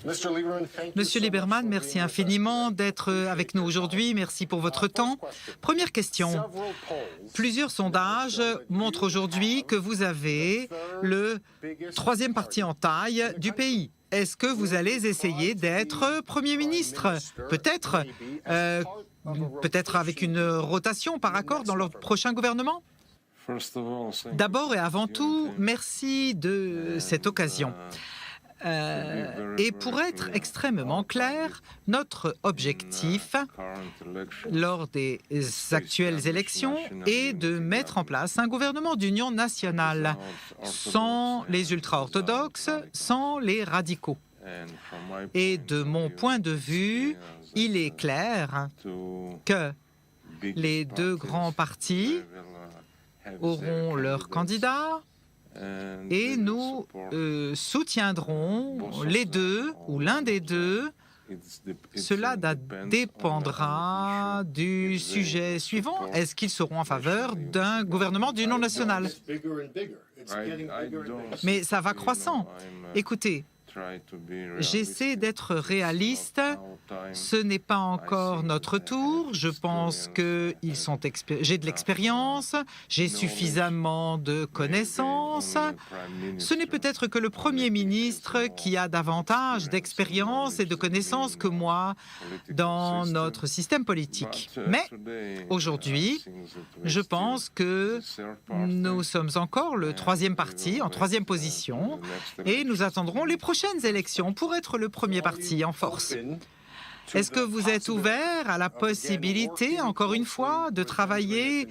Monsieur Lieberman, merci infiniment d'être avec nous aujourd'hui. Merci pour votre temps. Première question. Plusieurs sondages montrent aujourd'hui que vous avez le troisième parti en taille du pays. Est-ce que vous allez essayer d'être Premier ministre? Peut-être avec une rotation par accord dans le prochain gouvernement? D'abord et avant tout, merci de cette occasion. Et pour être extrêmement clair, notre objectif lors des actuelles élections est de mettre en place un gouvernement d'union nationale sans les ultra-orthodoxes, sans les radicaux. Et de mon point de vue, il est clair que les deux grands partis auront leurs candidats et nous soutiendrons les deux ou l'un des deux. Cela dépendra du sujet suivant. Est-ce qu'ils seront en faveur d'un gouvernement d'union nationale? Mais ça va croissant. Écoutez, j'essaie d'être réaliste. Ce n'est pas encore notre tour. Je pense que j'ai de l'expérience, j'ai suffisamment de connaissances. Ce n'est peut-être que le Premier ministre qui a davantage d'expérience et de connaissances que moi dans notre système politique. Mais aujourd'hui, je pense que nous sommes encore le troisième parti, en troisième position, et nous attendrons les prochaines élections pour être le premier parti en force. Est-ce que vous êtes ouvert à la possibilité, encore une fois, de travailler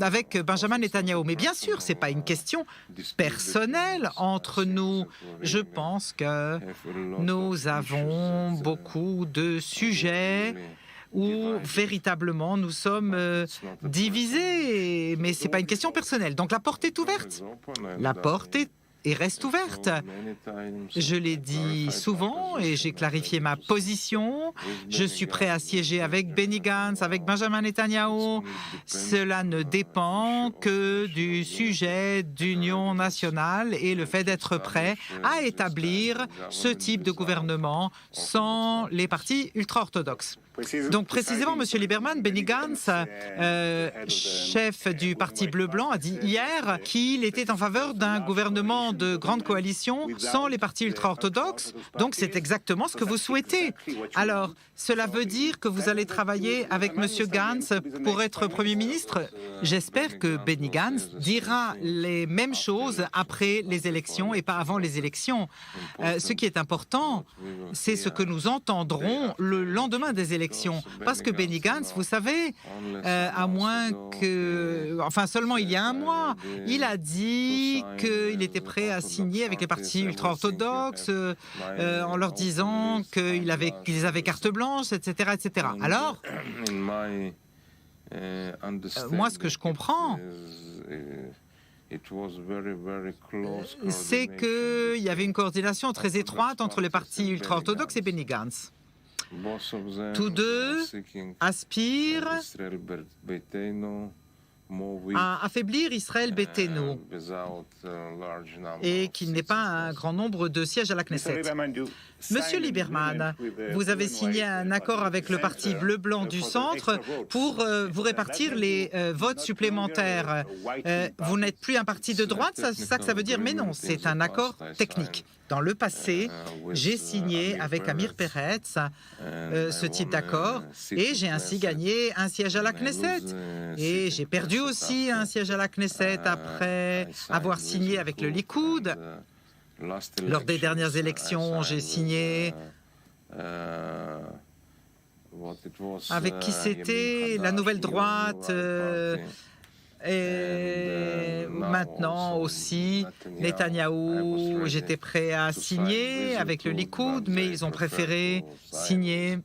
avec Benjamin Netanyahou? Mais bien sûr, ce n'est pas une question personnelle entre nous. Je pense que nous avons beaucoup de sujets où véritablement nous sommes divisés, mais ce n'est pas une question personnelle. Donc la porte est ouverte. La porte est et reste ouverte. Je l'ai dit souvent et j'ai clarifié ma position. Je suis prêt à siéger avec Benny Gantz, avec Benjamin Netanyahou. Cela ne dépend que du sujet d'union nationale et le fait d'être prêt à établir ce type de gouvernement sans les partis ultra-orthodoxes. Donc précisément, M. Lieberman, Benny Gantz, chef du Parti bleu-blanc, a dit hier qu'il était en faveur d'un gouvernement de grande coalition sans les partis ultra-orthodoxes. Donc c'est exactement ce que vous souhaitez. Alors, cela veut dire que vous allez travailler avec M. Gantz pour être Premier ministre? J'espère que Benny Gantz dira les mêmes choses après les élections et pas avant les élections. Ce qui est important, c'est ce que nous entendrons le lendemain des élections. Parce que Benny Gantz, vous savez, à moins que... Enfin, seulement il y a un mois, il a dit qu'il était prêt à signer avec les partis ultra-orthodoxes en leur disant qu'ils avaient carte blanche, etc., etc. Alors, moi, ce que je comprends, c'est qu'il y avait une coordination très étroite entre les partis ultra-orthodoxes et Benny Gantz. Tous deux aspirent à affaiblir Israël Beitenu et qu'il n'ait pas un grand nombre de sièges à la Knesset. Monsieur Lieberman, vous avez signé un accord avec le Parti bleu-blanc du centre pour vous répartir les votes supplémentaires. Vous n'êtes plus un parti de droite, c'est ça que ça veut dire? Mais non, c'est un accord technique. Dans le passé, j'ai signé avec Amir Peretz ce type d'accord et j'ai ainsi gagné un siège à la Knesset. Et j'ai perdu aussi un siège à la Knesset après avoir signé avec le Likoud. Lors des dernières élections, j'ai signé avec qui c'était la Nouvelle Droite et maintenant aussi Netanyahou. J'étais prêt à signer avec le Likoud, mais ils ont préféré signer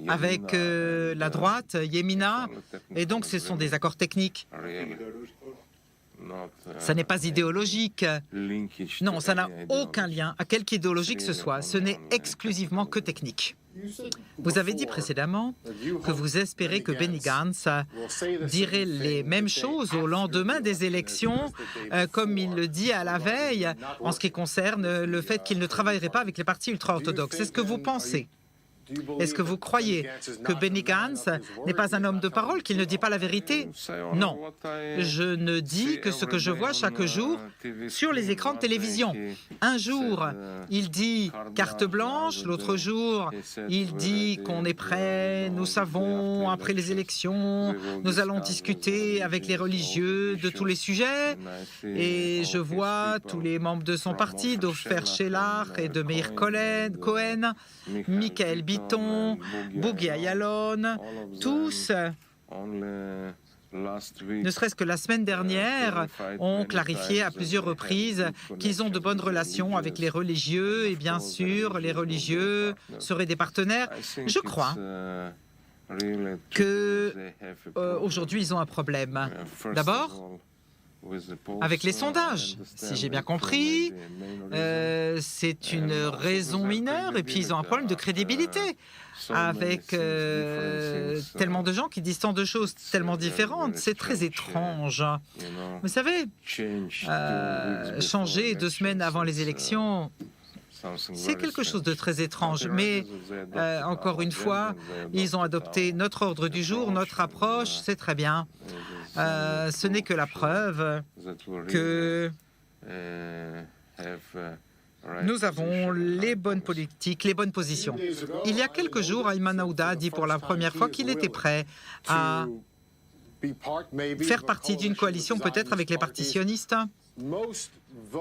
avec la droite, Yemina, et donc ce sont des accords techniques. Ça n'est pas idéologique. Non, ça n'a aucun lien à quelque idéologie que ce soit. Ce n'est exclusivement que technique. Vous avez dit précédemment que vous espérez que Benny Gantz dirait les mêmes choses au lendemain des élections, comme il le dit à la veille, en ce qui concerne le fait qu'il ne travaillerait pas avec les partis ultra-orthodoxes. Est-ce que vous pensez? Est-ce que vous croyez que Benny Gantz n'est pas un homme de parole, qu'il ne dit pas la vérité? Non. Je ne dis que ce que je vois chaque jour sur les écrans de télévision. Un jour, il dit carte blanche, l'autre jour, il dit qu'on est prêt, nous savons, après les élections, nous allons discuter avec les religieux de tous les sujets. Et je vois tous les membres de son parti, d'Ofer Shelah et de Meir Cohen, Michael Bitton, Bougie Ayalon, tous, ne serait-ce que la semaine dernière, ont clarifié à plusieurs reprises qu'ils ont de bonnes relations avec les religieux et bien sûr, les religieux seraient des partenaires. Je crois qu'aujourd'hui, ils ont un problème. D'abord, avec les sondages, si j'ai bien compris, c'est une raison mineure et puis ils ont un problème de crédibilité avec tellement de gens qui disent tant de choses tellement différentes. C'est très étrange. Vous savez, changer 2 semaines avant les élections, c'est quelque chose de très étrange, mais encore une fois, ils ont adopté notre ordre du jour, notre approche, c'est très bien. Ce n'est que la preuve que nous avons les bonnes politiques, les bonnes positions. Il y a quelques jours, Ayman Aouda a dit pour la première fois qu'il était prêt à faire partie d'une coalition, peut-être avec les partis sionistes.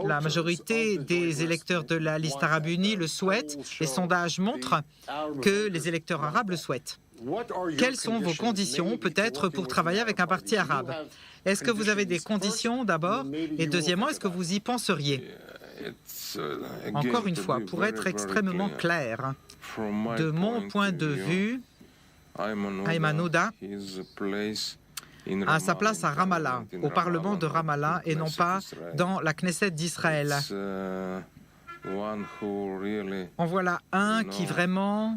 La majorité des électeurs de la liste arabe unie le souhaitent. Les sondages montrent que les électeurs arabes le souhaitent. Quelles sont vos conditions, peut-être, pour travailler avec un parti arabe? Est-ce que vous avez des conditions, d'abord? Et deuxièmement, est-ce que vous y penseriez? Encore une fois, pour être extrêmement clair, de mon point de vue, Ayman Aouda a sa place à Ramallah, au Parlement de Ramallah, et non pas dans la Knesset d'Israël. En voilà un qui vraiment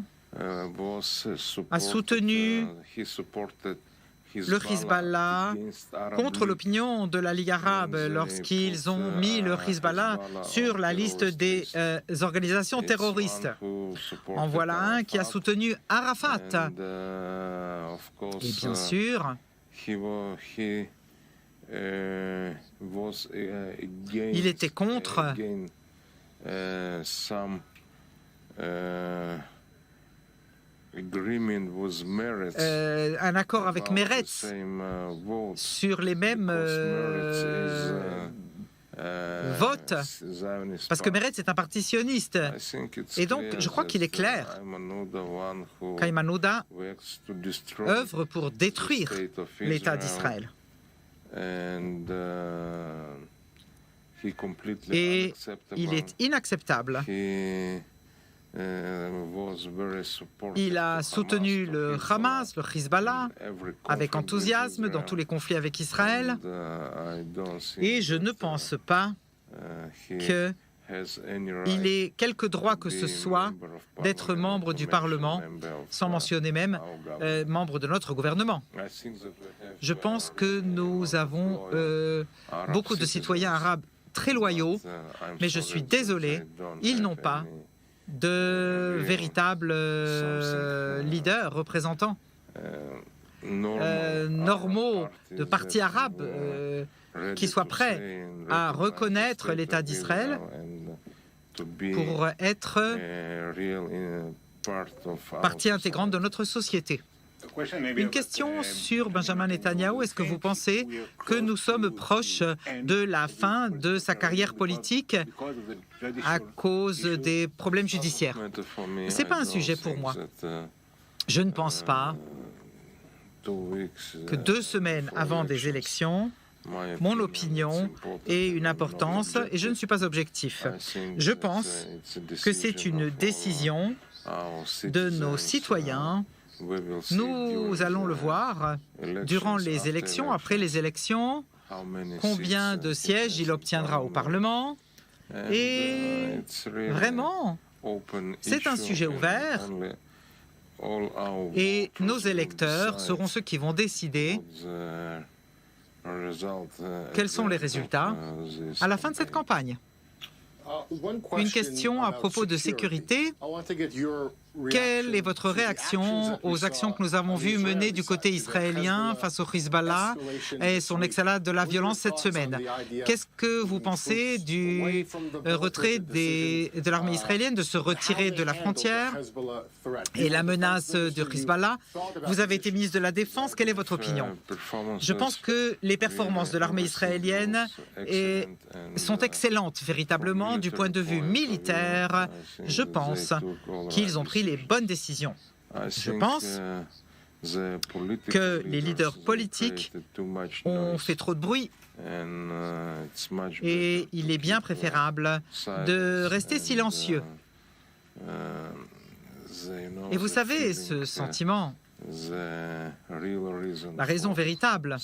a soutenu le Hezbollah contre l'opinion de la Ligue arabe lorsqu'ils ont mis le Hezbollah sur la liste des organisations terroristes. En voilà un qui a soutenu Arafat. Et bien sûr, il était contre un accord avec Meretz sur les mêmes votes, parce que Meretz est un parti sioniste. Et donc, je crois qu'il est clair qu'Ayman Aouda œuvre pour détruire l'État d'Israël. Et il est inacceptable. Il a soutenu le Hamas, le Hezbollah, avec enthousiasme dans tous les conflits avec Israël. Et je ne pense pas qu'il ait quelque droit que ce soit d'être membre du Parlement, sans mentionner même membre de notre gouvernement. Je pense que nous avons beaucoup de citoyens arabes très loyaux, mais je suis désolé, ils n'ont pas de véritables leaders, représentants normaux de partis arabes qui soient prêts à reconnaître l'État d'Israël pour être partie intégrante de notre société. Une question sur Benjamin Netanyahou. Est-ce que vous pensez que nous sommes proches de la fin de sa carrière politique à cause des problèmes judiciaires? Ce n'est pas un sujet pour moi. Je ne pense pas que 2 semaines avant des élections, mon opinion ait une importance et je ne suis pas objectif. Je pense que c'est une décision de nos citoyens. Nous allons le voir durant les élections, après les élections, combien de sièges il obtiendra au Parlement. Et vraiment, c'est un sujet ouvert Et nos électeurs seront ceux qui vont décider quels sont les résultats à la fin de cette campagne. Une question à propos de sécurité. Quelle est votre réaction aux actions que nous avons vues mener du côté israélien face au Hezbollah et son escalade de la violence cette semaine? Qu'est-ce que vous pensez du retrait de l'armée israélienne, de se retirer de la frontière et la menace du Hezbollah? Vous avez été ministre de la Défense, quelle est votre opinion? Je pense que les performances de l'armée israélienne sont excellentes, véritablement, du point de vue militaire. Je pense qu'ils ont pris les bonnes décisions. Je pense que les leaders politiques ont fait trop de bruit et il est bien préférable de rester silencieux. Et vous savez, ce sentiment, la raison véritable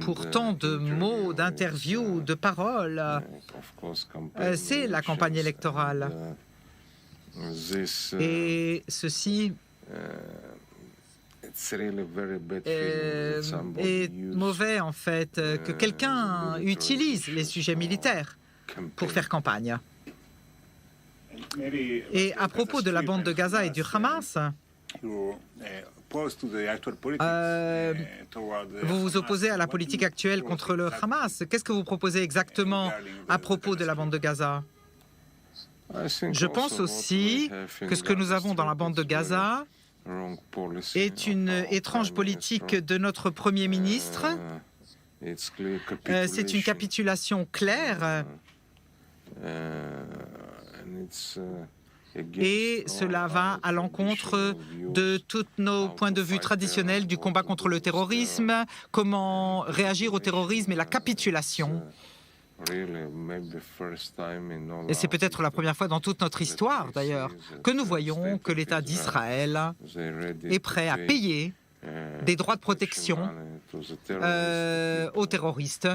pour tant de mots, d'interviews, de paroles, c'est la campagne électorale. Et ceci est mauvais, en fait, que quelqu'un utilise les sujets militaires pour faire campagne. Et à propos de la bande de Gaza et du Hamas, vous vous opposez à la politique actuelle contre le Hamas. Qu'est-ce que vous proposez exactement à propos de la bande de Gaza? Je pense aussi que ce que nous avons dans la bande de Gaza est une étrange politique de notre Premier ministre. C'est une capitulation claire et cela va à l'encontre de tous nos points de vue traditionnels du combat contre le terrorisme, comment réagir au terrorisme et la capitulation. Et c'est peut-être la première fois dans toute notre histoire, d'ailleurs, que nous voyons que l'État d'Israël est prêt à payer des droits de protection aux terroristes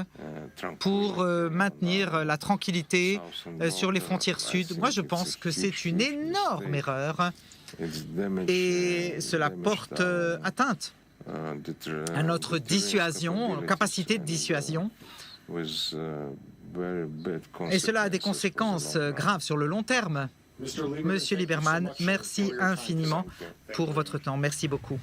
pour maintenir la tranquillité sur les frontières sud. Moi, je pense que c'est une énorme erreur et cela porte atteinte à notre dissuasion, capacité de dissuasion. Et cela a des conséquences graves sur le long terme. Monsieur Lieberman, merci infiniment pour votre temps. Merci beaucoup.